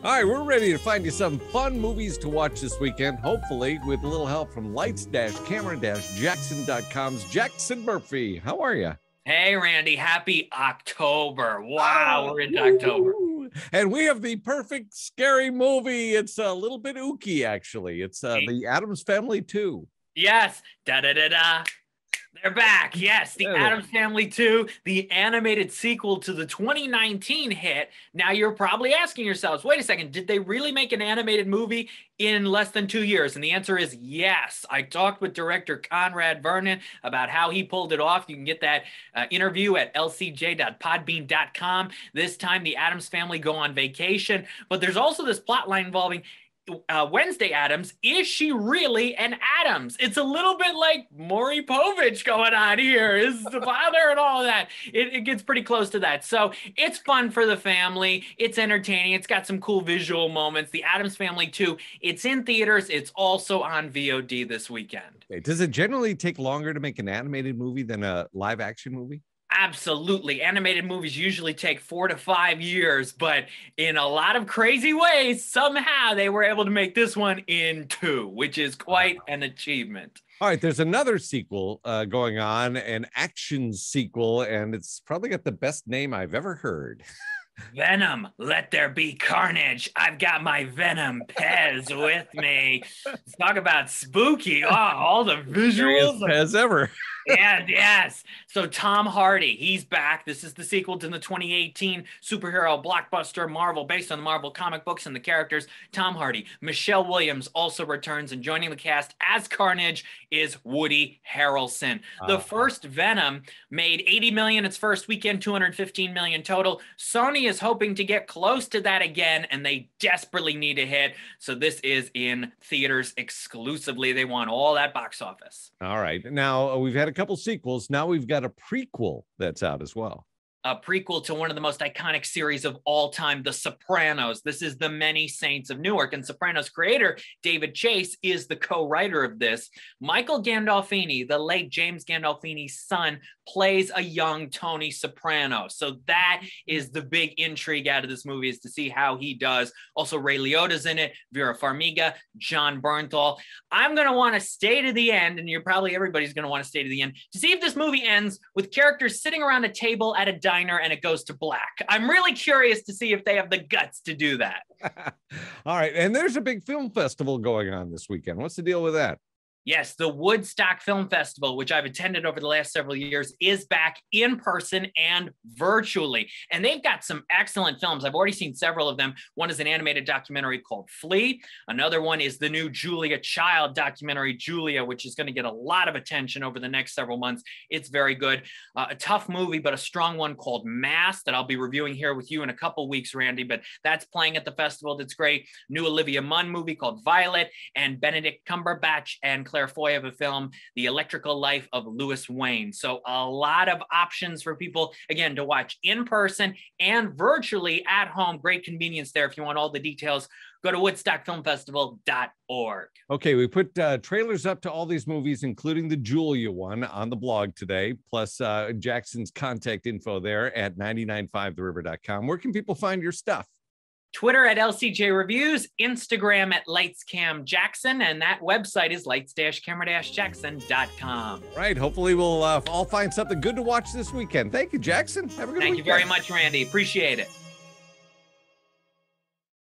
All right, we're ready to find you some fun movies to watch this weekend, hopefully with a little help from lights-camera-jackson.com's Jackson Murphy. How are you? Hey, Randy, happy October. Wow, we're into October. And we have the perfect scary movie. It's a little bit ooky, actually. It's the Addams Family 2. Yes, da-da-da-da. They're back. Yes, the Addams Family 2, the animated sequel to the 2019 hit. Now, you're probably asking yourselves, wait a second, did they really make an animated movie in less than 2 years? And the answer is yes. I talked with director Conrad Vernon about how he pulled it off. You can get that interview at lcj.podbean.com. This time, the Addams Family go on vacation. But there's also this plot line involving Wednesday Addams. Is she really an Addams? It's a little bit like Maury Povich going on here. Is the father and all of that. It gets pretty close to that. So it's fun for the family. It's entertaining. It's got some cool visual moments. The Addams Family 2, it's in theaters. It's also on VOD this weekend. Does it generally take longer to make an animated movie than a live action movie? Absolutely. Animated movies usually take 4 to 5 years, but in a lot of crazy ways, somehow they were able to make this one in 2, which is quite an achievement. All right, there's another sequel going on, an action sequel, and it's probably got the best name I've ever heard. Venom, Let There Be Carnage. I've got my Venom Pez with me. Let's talk about spooky. Oh, all the visuals. Pez ever. Yes. So Tom Hardy, he's back. This is the sequel to the 2018 superhero blockbuster Marvel, based on the Marvel comic books and the characters. Tom Hardy. Michelle Williams also returns, and joining the cast as Carnage is Woody Harrelson. The first Venom made $80 million its first weekend, $215 million total. Sony is hoping to get close to that again, and they desperately need a hit. So this is in theaters exclusively. They want all that box office. All right. Now, we've had a couple sequels. Now we've got a prequel that's out as well. A prequel to one of the most iconic series of all time, The Sopranos. This is The Many Saints of Newark, and Sopranos creator David Chase is the co-writer of this. Michael Gandolfini, the late James Gandolfini's son, plays a young Tony Soprano. So that is the big intrigue out of this movie, is to see how he does. Also, Ray Liotta's in it, Vera Farmiga, John Bernthal. I'm going to want to stay to the end, and everybody's going to want to stay to the end to see if this movie ends with characters sitting around a table at a diner and it goes to black. I'm really curious to see if they have the guts to do that. All right. And there's a big film festival going on this weekend. What's the deal with that? Yes, the Woodstock Film Festival, which I've attended over the last several years, is back in person and virtually. And they've got some excellent films. I've already seen several of them. One is an animated documentary called Flea. Another one is the new Julia Child documentary, Julia, which is going to get a lot of attention over the next several months. It's very good. A tough movie, but a strong one called Mass that I'll be reviewing here with you in a couple weeks, Randy. But that's playing at the festival. That's great. New Olivia Munn movie called Violet, and Benedict Cumberbatch and Claire Foy have a film, The Electrical Life of Louis Wayne. So a lot of options for people, again, to watch in person and virtually at home. Great convenience there. If you want all the details, go to woodstockfilmfestival.org. Okay, we put trailers up to all these movies, including the Julia one, on the blog today, plus Jackson's contact info there at 995theriver.com. Where can people find your stuff? Twitter at LCJ Reviews, Instagram at LightsCamJackson, and that website is lights-camera-jackson.com. Right. Hopefully we'll all find something good to watch this weekend. Thank you, Jackson. Have a good weekend. Thank you very much, Randy. Appreciate it.